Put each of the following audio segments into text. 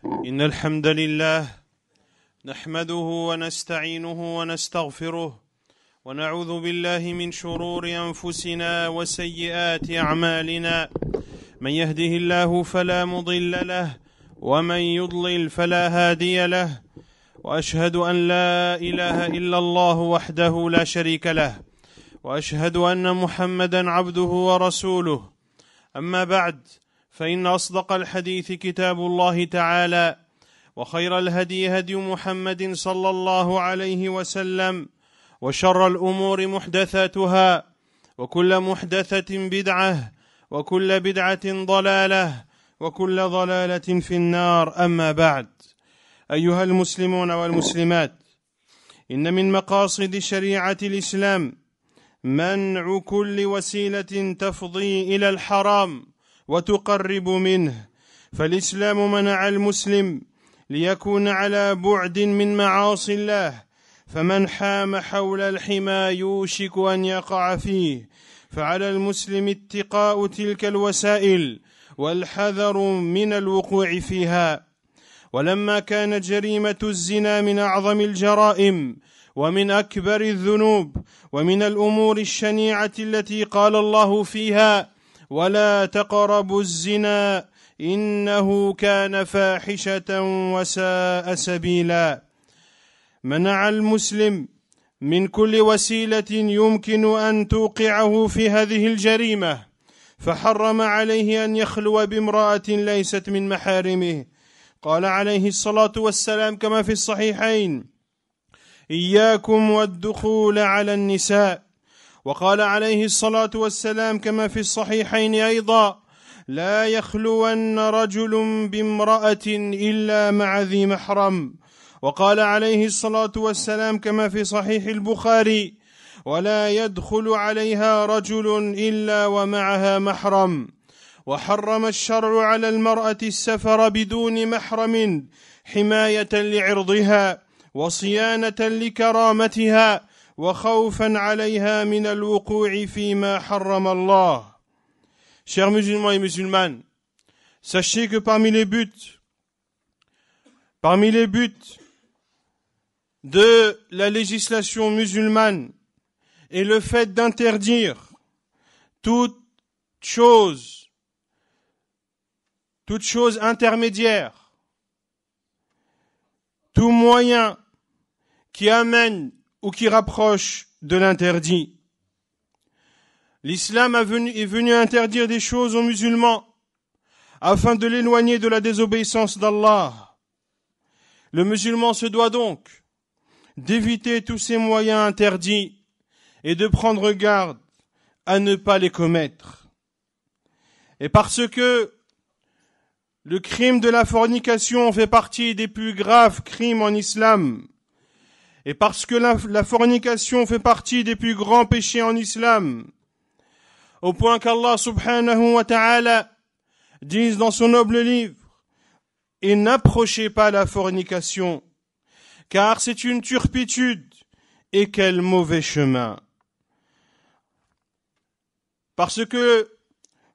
إن الحمد لله نحمده ونستعينه ونستغفره ونعوذ بالله من شرور أنفسنا وسيئات أعمالنا. من يهده الله فلا مضل له ومن يضلل فلا هادي له، وأشهد أن لا إله إلا الله وحده لا شريك له، وأشهد أن محمدا عبده ورسوله. أما بعد، فإن أصدق الحديث كتاب الله تعالى، وخير الهدي هدي محمد صلى الله عليه وسلم، وشر الأمور محدثاتها، وكل محدثة بدعة، وكل بدعة ضلالة، وكل ضلالة في النار. أما بعد، أيها المسلمون والمسلمات، إن من مقاصد شريعة الإسلام منع كل وسيلة تفضي إلى الحرام وتقرب منه، فالإسلام منع المسلم ليكون على بعد من معاصي الله، فمن حام حول الحمى يوشك أن يقع فيه، فعلى المسلم اتقاء تلك الوسائل والحذر من الوقوع فيها. ولما كانت جريمة الزنا من أعظم الجرائم ومن أكبر الذنوب ومن الأمور الشنيعة التي قال الله فيها: ولا تقربوا الزنا إنه كان فاحشة وساء سبيلا، منع المسلم من كل وسيلة يمكن أن توقعه في هذه الجريمة، فحرم عليه أن يخلو بامرأة ليست من محارمه. قال عليه الصلاة والسلام كما في الصحيحين: إياكم والدخول على النساء. وقال عليه الصلاة والسلام كما في الصحيحين أيضا: لا يخلون رجل بامرأة إلا مع ذي محرم. وقال عليه الصلاة والسلام كما في صحيح البخاري: ولا يدخل عليها رجل إلا ومعها محرم. وحرم الشرع على المرأة السفر بدون محرم حماية لعرضها وصيانة لكرامتها وخوفا عليها من الوقوع فيما حرم الله. Chers musulmans et musulmanes, sachez que parmi les buts de la législation musulmane est le fait d'interdire toute chose intermédiaire, tout moyen qui amène ou qui rapproche de l'interdit. L'islam est venu interdire des choses aux musulmans afin de l'éloigner de la désobéissance d'Allah. Le musulman se doit donc d'éviter tous ces moyens interdits et de prendre garde à ne pas les commettre. Et parce que le crime de la fornication fait partie des plus graves crimes en islam, et parce que la fornication fait partie des plus grands péchés en islam, au point qu'Allah subhanahu wa ta'ala dise dans son noble livre: et n'approchez pas la fornication, car c'est une turpitude, et quel mauvais chemin. Parce que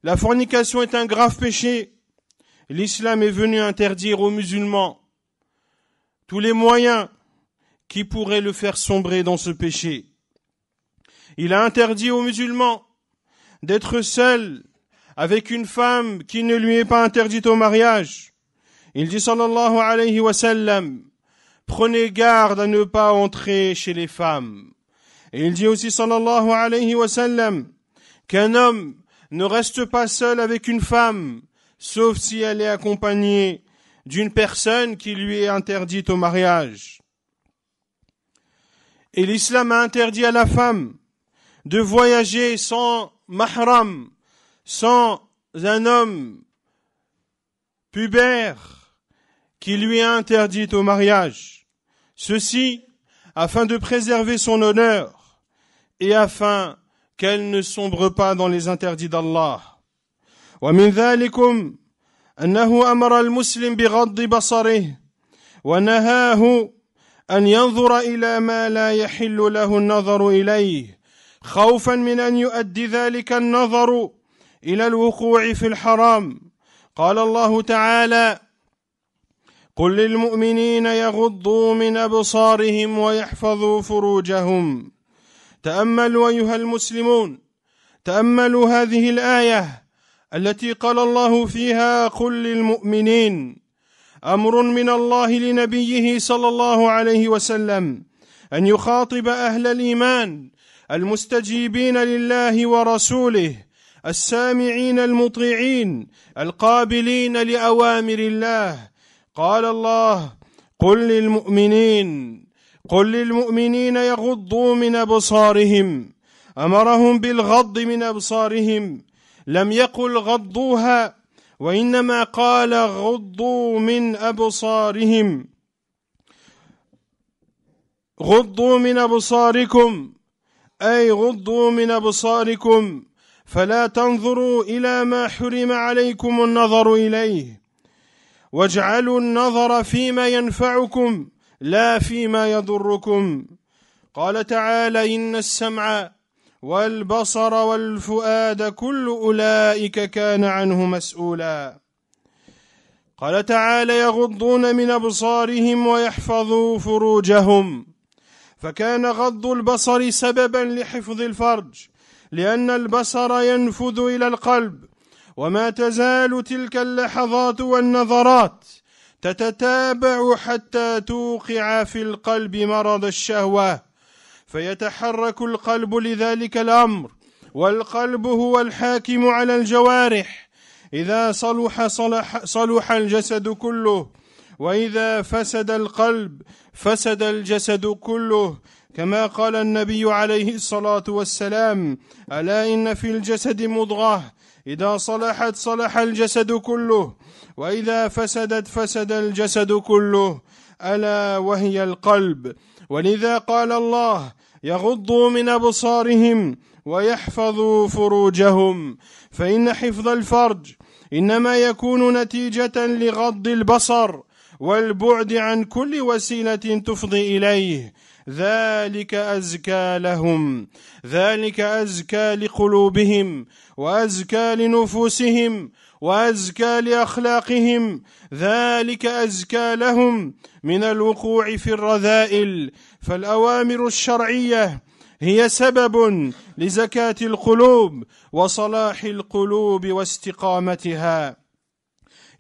la fornication est un grave péché, l'islam est venu interdire aux musulmans tous les moyens qui pourraient le faire sombrer dans ce péché. Il a interdit aux musulmans d'être seul avec une femme qui ne lui est pas interdite au mariage. Il dit sallallahu alayhi wa sallam: prenez garde à ne pas entrer chez les femmes. Et il dit aussi sallallahu alayhi wa sallam qu'un homme ne reste pas seul avec une femme, sauf si elle est accompagnée d'une personne qui lui est interdite au mariage. Et l'islam a interdit à la femme de voyager sans mahram, sans un homme pubère qui lui est interdit au mariage. Ceci afin de préserver son honneur et afin qu'elle ne sombre pas dans les interdits d'Allah. ومن ذلكم أنه أمر المسلم بغض بصره ونهاه أن ينظر إلى ما لا يحل له النظر إليه خوفا من أن يؤدي ذلك النظر إلى الوقوع في الحرام. قال الله تعالى: قل للمؤمنين يغضوا من أبصارهم ويحفظوا فروجهم. تأملوا أيها المسلمون، تأملوا هذه الآية التي قال الله فيها قل للمؤمنين، أمر من الله لنبيه صلى الله عليه وسلم أن يخاطب أهل الإيمان المستجيبين لله ورسوله، السامعين المطيعين القابلين لأوامر الله. قال الله قل للمؤمنين يغضوا من أبصارهم، أمرهم بالغض من أبصارهم، لم يقل غضوها، وإنما قال غضوا من أبصارهم، غضوا من أبصاركم، أي غضوا من أبصاركم، فلا تنظروا إلى ما حرم عليكم النظر إليه، واجعلوا النظر فيما ينفعكم لا فيما يضركم. قال تعالى إن السمع والبصر والفؤاد كل أولئك كان عنه مسؤولا. قال تعالى يغضون من أبصارهم ويحفظوا فروجهم، فكان غض البصر سببا لحفظ الفرج، لأن البصر ينفذ إلى القلب، وما تزال تلك اللحظات والنظرات تتتابع حتى توقع في القلب مرض الشهوة، فيتحرك القلب لذلك الأمر، والقلب هو الحاكم على الجوارح، إذا صلح الجسد كله، وإذا فسد القلب فسد الجسد كله، كما قال النبي عليه الصلاة والسلام ألا إن في الجسد مضغة إذا صلحت صلح الجسد كله، وإذا فسدت فسد الجسد كله، ألا وهي القلب. ولذا قال الله يغضوا من أبصارهم ويحفظوا فروجهم، فإن حفظ الفرج إنما يكون نتيجة لغض البصر والبعد عن كل وسيلة تفضي إليه، ذلك أزكى لهم، ذلك أزكى لقلوبهم، وأزكى لنفوسهم، وأزكى لأخلاقهم، ذلك أزكى لهم من الوقوع في الرذائل. فالأوامر الشرعية هي سبب لزكاة القلوب وصلاح القلوب واستقامتها.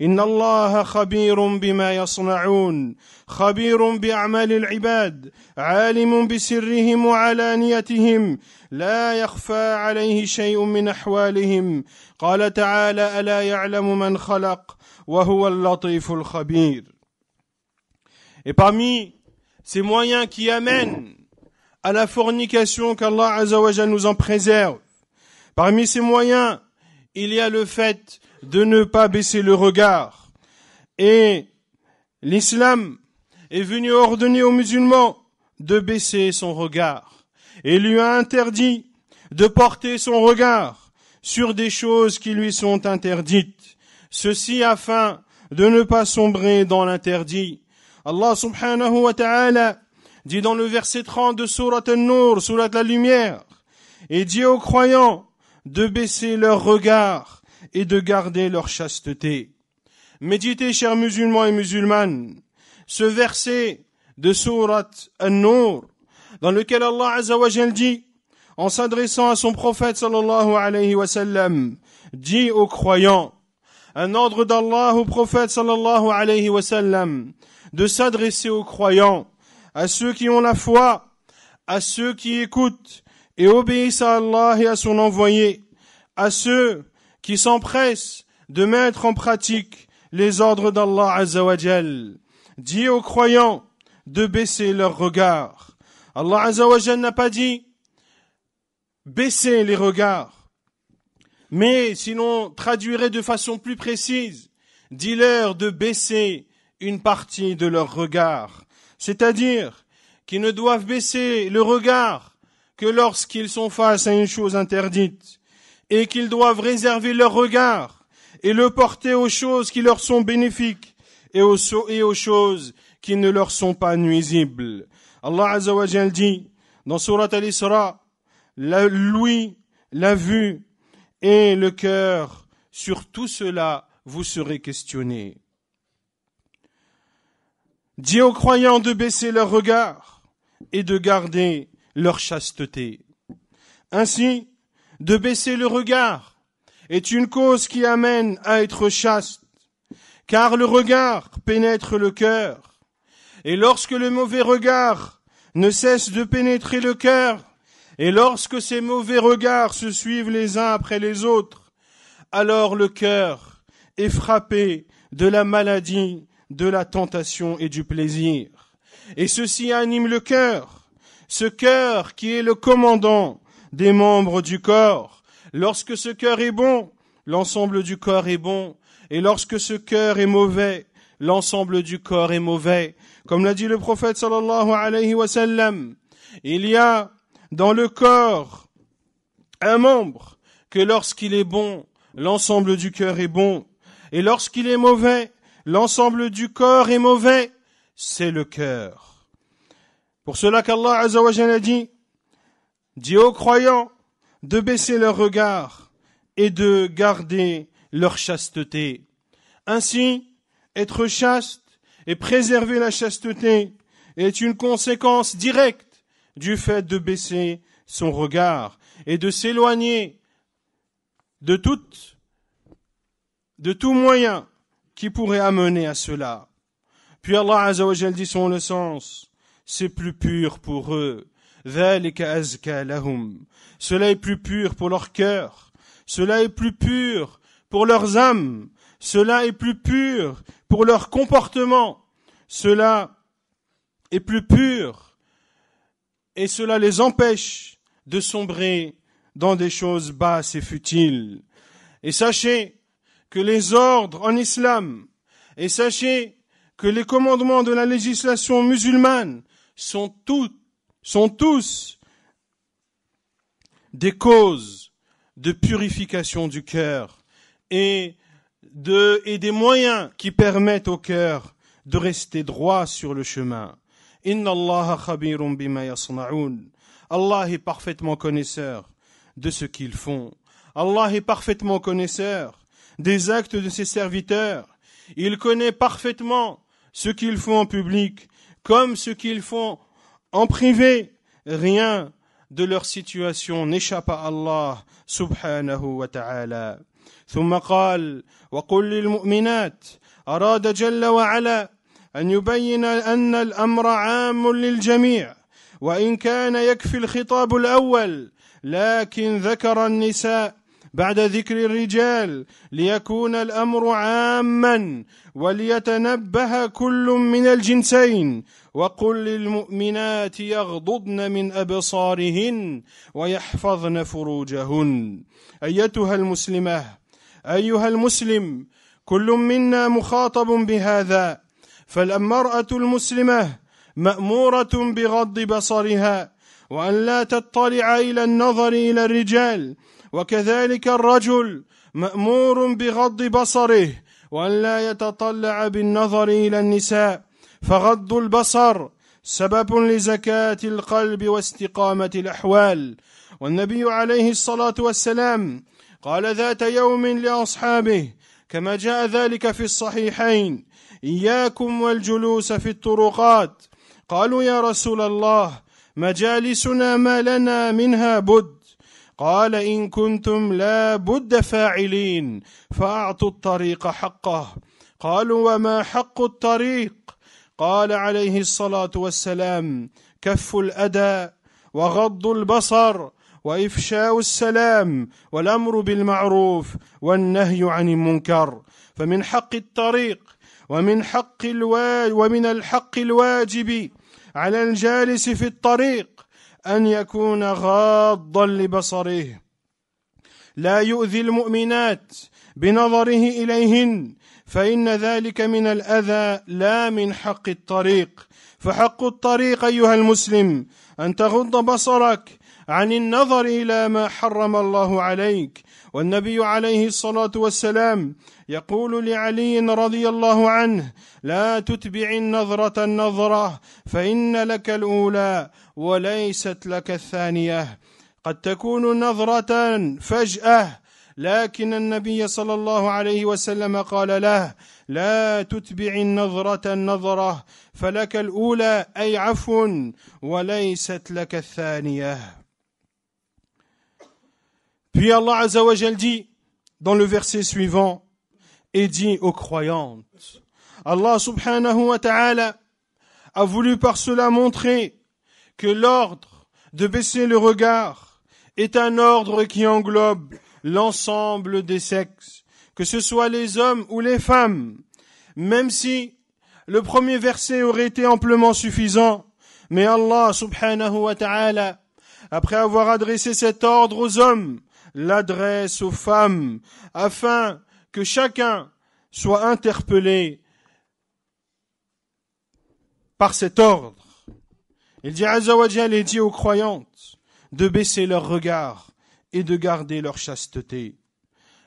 إن الله خبير بما يصنعون، خبير بأعمال العباد، عالم بسرهم وعلانيتهم، لا يخفى عليه شيء من أحوالهم. قال تعالى ألا يعلم من خلق وهو اللطيف الخبير. Et parmi ces moyens qui amènent à la fornication, qu'Allah Azza wa Jalla nous en préserve, parmi ces moyens, il y a le fait de ne pas baisser le regard. Et l'islam est venu ordonner aux musulmans de baisser son regard. Et lui a interdit de porter son regard sur des choses qui lui sont interdites. Ceci afin de ne pas sombrer dans l'interdit. Allah subhanahu wa ta'ala dit dans le verset 30 de Surat An-Nur, Surat la lumière, et dit aux croyants de baisser leur regard et de garder leur chasteté. Méditez, chers musulmans et musulmanes, ce verset de Surat An-Nur, dans lequel Allah Azza wa Jal dit, en s'adressant à son prophète sallallahu alayhi wa sallam, dit aux croyants, un ordre d'Allah au prophète sallallahu alayhi wa sallam, de s'adresser aux croyants, à ceux qui ont la foi, à ceux qui écoutent et obéissent à Allah et à son envoyé, à ceux qui s'empressent de mettre en pratique les ordres d'Allah Azza wa Jal. Dit aux croyants de baisser leur regard. Allah Azza wa Jal n'a pas dit baisser les regards, mais sinon traduirait de façon plus précise, dis-leur de baisser une partie de leur regard, c'est-à-dire qu'ils ne doivent baisser le regard que lorsqu'ils sont face à une chose interdite, et qu'ils doivent réserver leur regard et le porter aux choses qui leur sont bénéfiques et aux choses qui ne leur sont pas nuisibles. Allah Azza wa Jal dit dans Surat Al-Isra, l'ouïe, la vue et le cœur, sur tout cela vous serez questionnés. Dis aux croyants de baisser leur regard et de garder leur chasteté. Ainsi, de baisser le regard est une cause qui amène à être chaste, car le regard pénètre le cœur. Et lorsque le mauvais regard ne cesse de pénétrer le cœur, et lorsque ces mauvais regards se suivent les uns après les autres, alors le cœur est frappé de la maladie, de la tentation et du plaisir. Et ceci anime le cœur, ce cœur qui est le commandant des membres du corps. Lorsque ce cœur est bon, l'ensemble du corps est bon. Et lorsque ce cœur est mauvais, l'ensemble du corps est mauvais. Comme l'a dit le prophète sallallahu alayhi wa sallam, il y a dans le corps un membre que lorsqu'il est bon, l'ensemble du cœur est bon. Et lorsqu'il est mauvais, l'ensemble du corps est mauvais, c'est le cœur. Pour cela qu'Allah Azza wa Jalla dit aux croyants de baisser leur regard et de garder leur chasteté. Ainsi, être chaste et préserver la chasteté est une conséquence directe du fait de baisser son regard et de s'éloigner de tout moyen qui pourrait amener à cela. Puis Allah Azza wa Jalla dit selon le sens, c'est plus pur pour eux. Dhalika azka lahum. Cela est plus pur pour leur cœur. Cela est plus pur pour leurs âmes. Cela est plus pur pour leur comportement. Cela est plus pur et cela les empêche de sombrer dans des choses basses et futiles. Et sachez que les ordres en islam, et sachez que les commandements de la législation musulmane sont tous des causes de purification du cœur et des moyens qui permettent au cœur de rester droit sur le chemin. Inna Allah khabirun bima yasna'un. Allah est parfaitement connaisseur de ce qu'ils font. Allah est parfaitement connaisseur des actes de ses serviteurs. Il connaît parfaitement ce qu'ils font en public comme ce qu'ils font en privé. Rien de leur situation n'échappe à Allah subhanahu wa ta'ala. ثم قال وقل للمؤمنات أراد جل وعلا أن يبين أن الأمر عام للجميع وإن كان يكفي الخطاب الأول لكن ذكر النساء بعد ذكر الرجال ليكون الأمر عاما وليتنبه كل من الجنسين وقل للمؤمنات يغضضن من أبصارهن ويحفظن فروجهن. أيتها المسلمة أيها المسلم كل منا مخاطب بهذا فالمرأة المسلمة مأمورة بغض بصرها وأن لا تطلع إلى النظر إلى الرجال وكذلك الرجل مأمور بغض بصره وأن لا يتطلع بالنظر إلى النساء فغض البصر سبب لزكاة القلب واستقامة الأحوال. والنبي عليه الصلاة والسلام قال ذات يوم لأصحابه كما جاء ذلك في الصحيحين إياكم والجلوس في الطرقات قالوا يا رسول الله مجالسنا ما لنا منها بد قال إن كنتم لا بد فاعلين فأعطوا الطريق حقه قالوا وما حق الطريق قال عليه الصلاة والسلام كف الأذى وغض البصر وإفشاء السلام والأمر بالمعروف والنهي عن المنكر. فمن حق الطريق ومن الحق الواجب على الجالس في الطريق أن يكون غاضا لبصره لا يؤذي المؤمنات بنظره إليهن فإن ذلك من الأذى لا من حق الطريق. فحق الطريق أيها المسلم أن تغض بصرك عن النظر إلى ما حرم الله عليك. والنبي عليه الصلاة والسلام يقول لعلي رضي الله عنه لا تتبع النظرة النظرة فإن لك الأولى وليست لك الثانية. قد تكون نظرة فجأة لكن النبي صلى الله عليه وسلم قال له لا تتبع النظرة النظرة فلك الأولى أي عفو وليست لك الثانية. Puis Allah Azza wa Jal dit dans le verset suivant et dit aux croyantes, Allah subhanahu wa ta'ala a voulu par cela montrer que l'ordre de baisser le regard est un ordre qui englobe l'ensemble des sexes, que ce soit les hommes ou les femmes, même si le premier verset aurait été amplement suffisant. Mais Allah subhanahu wa ta'ala, après avoir adressé cet ordre aux hommes, l'adresse aux femmes, afin que chacun soit interpellé par cet ordre. Il dit Azza wa Jal et dit aux croyantes de baisser leur regard et de garder leur chasteté.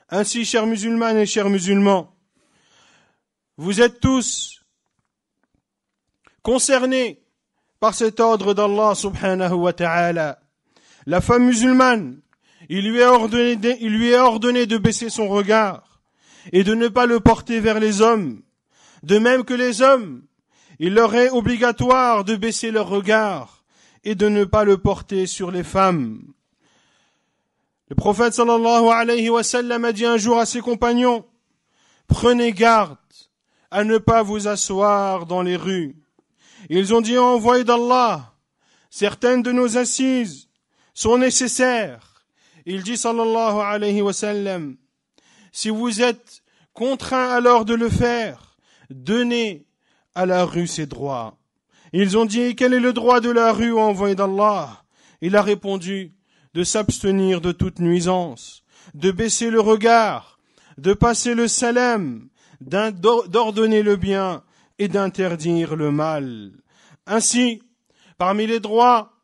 Ainsi, chers musulmanes et chers musulmans, vous êtes tous concernés par cet ordre d'Allah subhanahu wa ta'ala. La femme musulmane, il lui est ordonné de baisser son regard et de ne pas le porter vers les hommes. De même que les hommes, il leur est obligatoire de baisser leur regard et de ne pas le porter sur les femmes. Le prophète sallallahu alayhi wa sallam a dit un jour à ses compagnons, prenez garde à ne pas vous asseoir dans les rues. Ils ont dit, envoyé d'Allah, certaines de nos assises sont nécessaires. Il dit sallallahu alayhi wa sallam, si vous êtes contraints alors de le faire, donnez à la rue ses droits. Ils ont dit, quel est le droit de la rue, envoyé d'Allah? Il a répondu, de s'abstenir de toute nuisance, de baisser le regard, de passer le salam, d'ordonner le bien et d'interdire le mal. Ainsi, parmi les droits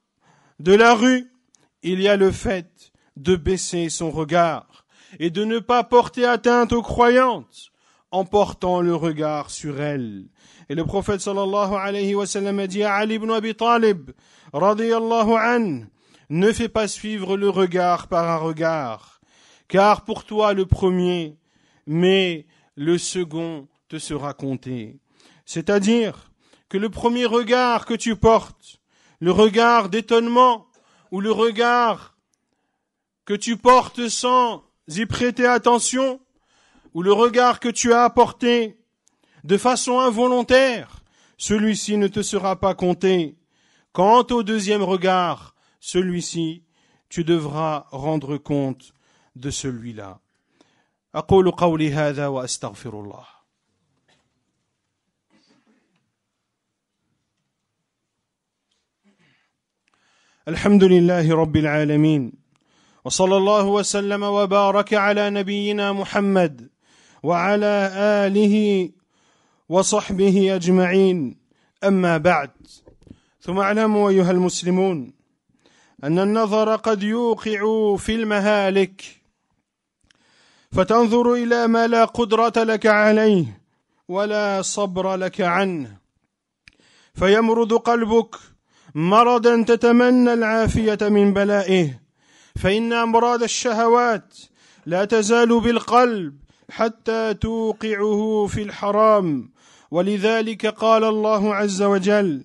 de la rue, il y a le fait de baisser son regard et de ne pas porter atteinte aux croyantes en portant le regard sur elles. Et le prophète sallallahu alayhi wa sallam a dit à Ali ibn Abi Talib, radiyallahu anhu, ne fais pas suivre le regard par un regard, car pour toi le premier, mais le second te sera compté. C'est-à-dire que le premier regard que tu portes, le regard d'étonnement ou le regard que tu portes sans y prêter attention, ou le regard que tu as apporté de façon involontaire, celui-ci ne te sera pas compté. Quant au deuxième regard, celui-ci, tu devras rendre compte de celui-là. أقول قولي هذا وأستغفر الله. الحمد لله رب العالمين وصلى الله وسلم وبارك على نبينا محمد وعلى آله وصحبه أجمعين. أما بعد، ثم اعلموا أيها المسلمون أن النظر قد يوقع في المهالك، فتنظر إلى ما لا قدرة لك عليه ولا صبر لك عنه، فيمرض قلبك مرضا تتمنى العافية من بلائه، فإن أمراض الشهوات لا تزال بالقلب حتى توقعه في الحرام. ولذلك قال الله عز وجل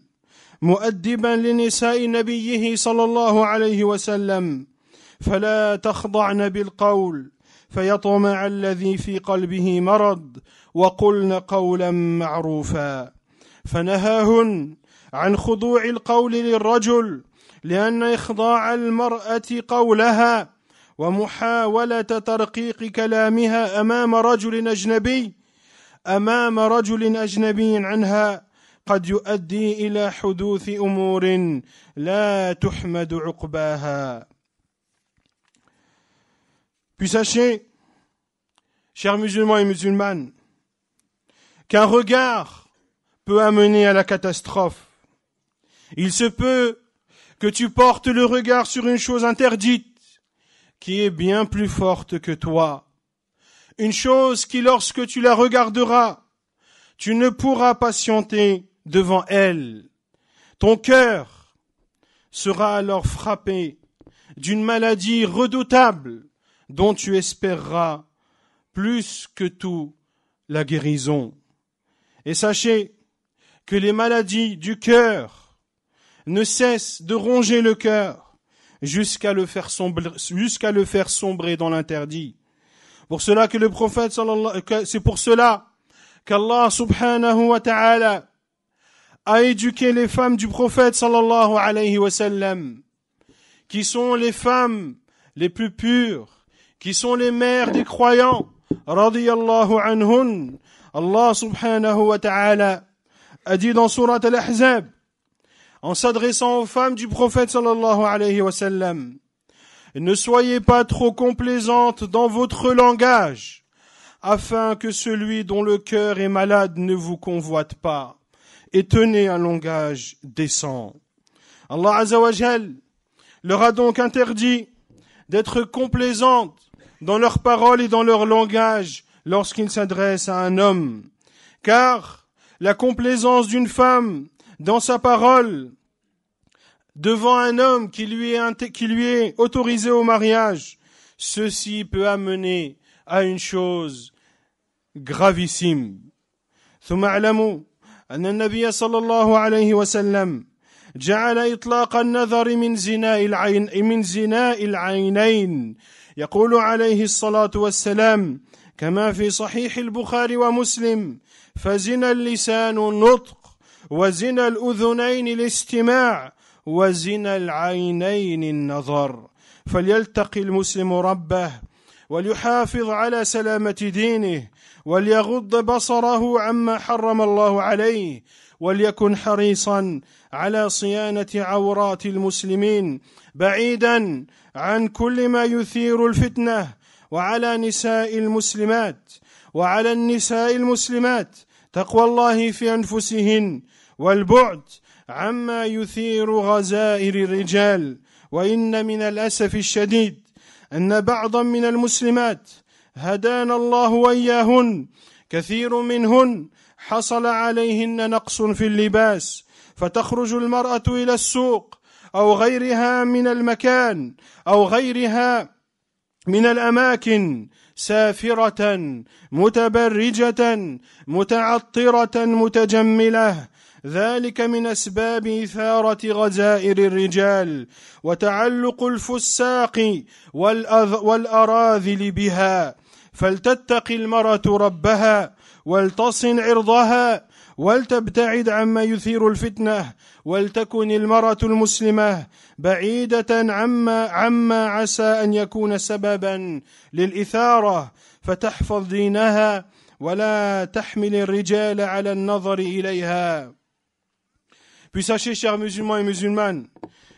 مؤدبا لنساء نبيه صلى الله عليه وسلم، فلا تخضعن بالقول فيطمع الذي في قلبه مرض وقلن قولا معروفا. فنهاهن عن خضوع القول للرجل، لأن إخضاع المرأة قولها ومحاولة ترقيق كلامها أمام رجل أجنبي عنها قد يؤدي إلى حدوث أمور لا تحمد عقباها. Puis sachez, chers musulmans et musulmanes, qu'un regard peut amener à la catastrophe. Il se peut que tu portes le regard sur une chose interdite qui est bien plus forte que toi. Une chose qui, lorsque tu la regarderas, tu ne pourras patienter devant elle. Ton cœur sera alors frappé d'une maladie redoutable dont tu espéreras plus que tout la guérison. Et sachez que les maladies du cœur ne cessent de ronger le cœur jusqu'à le faire sombrer dans l'interdit. Pour cela que le prophète c'est pour cela qu'Allah subhanahu wa ta'ala a éduqué les femmes du prophète sallallahu alayhi wa sallam, qui sont les femmes les plus pures, qui sont les mères des croyants, radiyallahu anhun. Allah subhanahu wa ta'ala a dit dans Surat Al-Ahzab, en s'adressant aux femmes du prophète sallallahu alayhi wa sallam, ne soyez pas trop complaisantes dans votre langage, afin que celui dont le cœur est malade ne vous convoite pas, et tenez un langage décent. Allah Azza wa Jal leur a donc interdit d'être complaisantes dans leurs paroles et dans leur langage lorsqu'ils s'adressent à un homme, car la complaisance d'une femme dans sa parole devant un homme qui lui est autorisé au mariage, ceci peut amener à une chose gravissime. ثم اعلموا أن النبي صلى الله عليه وسلم جعل إطلاق النظر من زناء العينين يقول عليه الصلاة والسلام كما في صحيح البخاري ومسلم فزنا اللسان النطق وزنا الأذنين الاستماع وزنا العينين النظر فليلتقي المسلم ربه وليحافظ على سلامة دينه وليغض بصره عما حرم الله عليه وليكن حريصا على صيانة عورات المسلمين بعيدا عن كل ما يثير الفتنة وعلى النساء المسلمات تقوى الله في أنفسهن والبعد عما يثير غزائر الرجال وإن من الأسف الشديد أن بعضا من المسلمات هدانا الله وإياهن كثير منهن حصل عليهن نقص في اللباس فتخرج المرأة إلى السوق أو غيرها من المكان أو غيرها من الأماكن سافرة متبرجة متعطرة متجملة ذلك من أسباب إثارة غزائر الرجال وتعلق الفساق والأراذل بها فلتتقي المرأة ربها ولتصن عرضها ولتبتعد عما يثير الفتنة ولتكن المرأة المسلمة بعيدة عما عسى أن يكون سببا للإثارة فتحفظ دينها ولا تحمل الرجال على النظر إليها. Puis sachez, chers musulmans et musulmanes,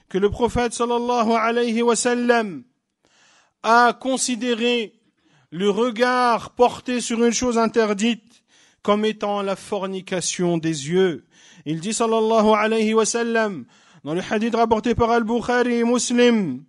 que le prophète sallallahu alayhi wa sallam a considéré le regard porté sur une chose interdite comme étant la fornication des yeux. Il dit sallallahu alayhi wa sallam dans le hadith rapporté par Al-Bukhari et Muslim,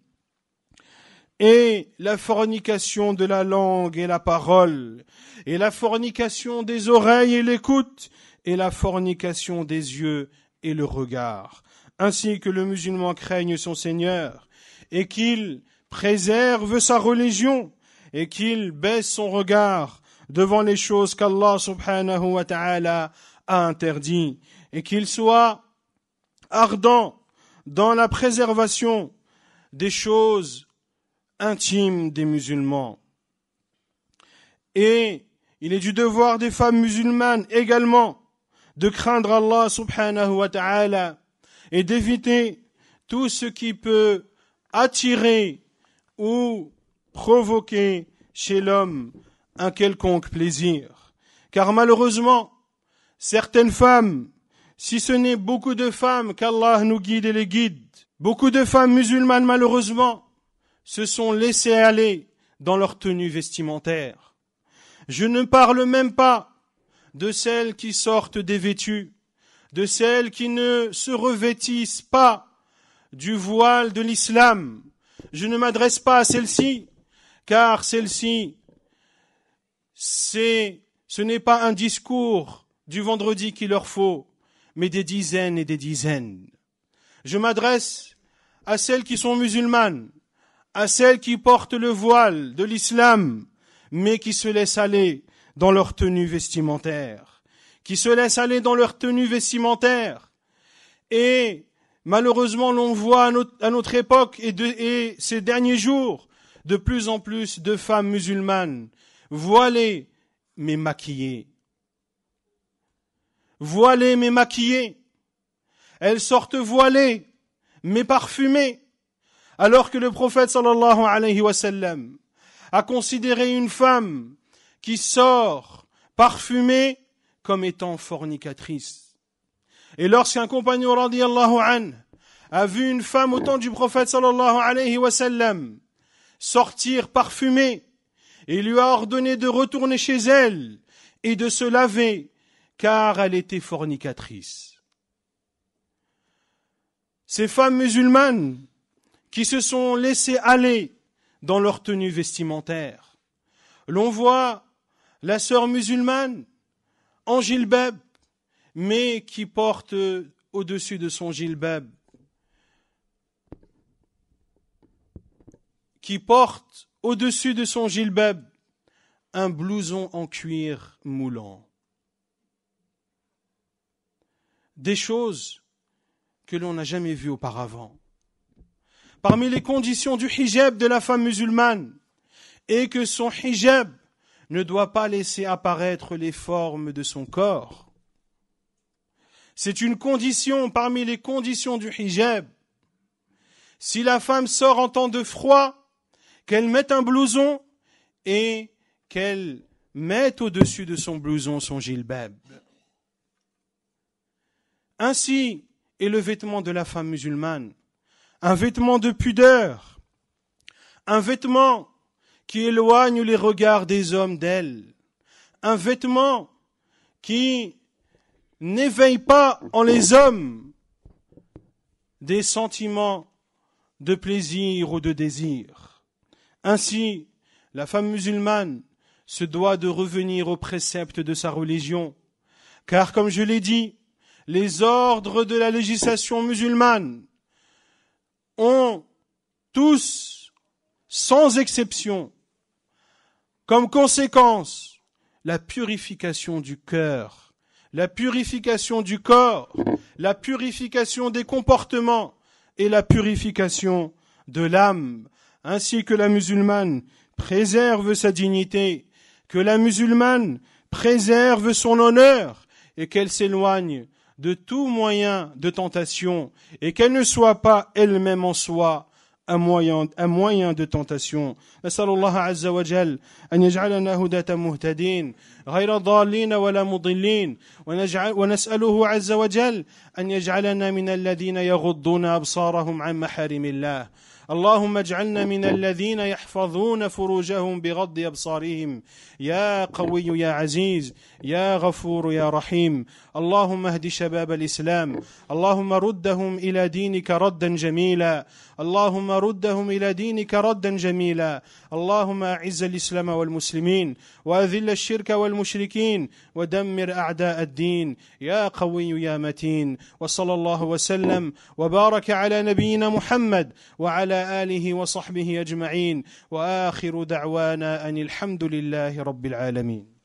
et la fornication de la langue et la parole, et la fornication des oreilles et l'écoute, et la fornication des yeux et le regard, ainsi que le musulman craigne son Seigneur, et qu'il préserve sa religion, et qu'il baisse son regard devant les choses qu'Allah subhanahu wa ta'ala a interdit, et qu'il soit ardent dans la préservation des choses intimes des musulmans. Et il est du devoir des femmes musulmanes également de craindre Allah subhanahu wa ta'ala et d'éviter tout ce qui peut attirer ou provoquer chez l'homme un quelconque plaisir. Car malheureusement, certaines femmes, si ce n'est beaucoup de femmes qu'Allah nous guide et les guide, beaucoup de femmes musulmanes malheureusement se sont laissées aller dans leur tenue vestimentaire. Je ne parle même pas de celles qui sortent dévêtues, de celles qui ne se revêtissent pas du voile de l'islam. Je ne m'adresse pas à celles-ci, car celles-ci, ce n'est pas un discours du vendredi qu'il leur faut, mais des dizaines et des dizaines. Je m'adresse à celles qui sont musulmanes, à celles qui portent le voile de l'islam, mais qui se laissent aller dans leur tenue vestimentaire, qui se laissent aller dans leur tenue vestimentaire. Et malheureusement, l'on voit à notre époque et ces derniers jours, de plus en plus de femmes musulmanes, voilées mais maquillées. Voilées mais maquillées. Elles sortent voilées mais parfumées. Alors que le prophète sallallahu alayhi wa sallam a considéré une femme qui sort parfumée comme étant fornicatrice. Et lorsqu'un compagnon radiyallahu anhu a vu une femme au temps du prophète sallallahu alayhi wa sallam sortir parfumée, et lui a ordonné de retourner chez elle et de se laver, car elle était fornicatrice. Ces femmes musulmanes qui se sont laissées aller dans leur tenue vestimentaire. L'on voit la sœur musulmane en jilbab, mais qui porte au-dessus de son jilbab, un blouson en cuir moulant. Des choses que l'on n'a jamais vues auparavant. Parmi les conditions du hijab de la femme musulmane est que son hijab ne doit pas laisser apparaître les formes de son corps. C'est une condition parmi les conditions du hijab. Si la femme sort en temps de froid, qu'elle mette un blouson et qu'elle mette au-dessus de son blouson son jilbab. Ainsi est le vêtement de la femme musulmane, un vêtement de pudeur, un vêtement qui éloigne les regards des hommes d'elle, un vêtement qui n'éveille pas en les hommes des sentiments de plaisir ou de désir. Ainsi, la femme musulmane se doit de revenir aux préceptes de sa religion, car comme je l'ai dit, les ordres de la législation musulmane ont tous, sans exception, comme conséquence, la purification du cœur, la purification du corps, la purification des comportements et la purification de l'âme, ainsi que la musulmane préserve sa dignité, que la musulmane préserve son honneur et qu'elle s'éloigne de tout moyen de tentation et qu'elle ne soit pas elle-même en soi un moyen de tentation. نسأل الله عز وجل أن يجعلنا هداة مهتدين غير ضالين ولا مضلين ونسأله عز وجل أن يجعلنا من الذين يغضون أبصارهم عن محارم الله. اللهم اجعلنا من الذين يحفظون فروجهم بغض أبصارهم يا قوي يا عزيز يا غفور يا رحيم. اللهم اهد شباب الإسلام، اللهم ردهم إلى دينك ردا جميلا، اللهم ردهم إلى دينك ردا جميلا. اللهم أعز الإسلام والمسلمين وأذل الشرك والمشركين ودمر أعداء الدين يا قوي يا متين. وصلى الله وسلم وبارك على نبينا محمد وعلى آله وصحبه أجمعين، وآخر دعوانا أن الحمد لله رب العالمين.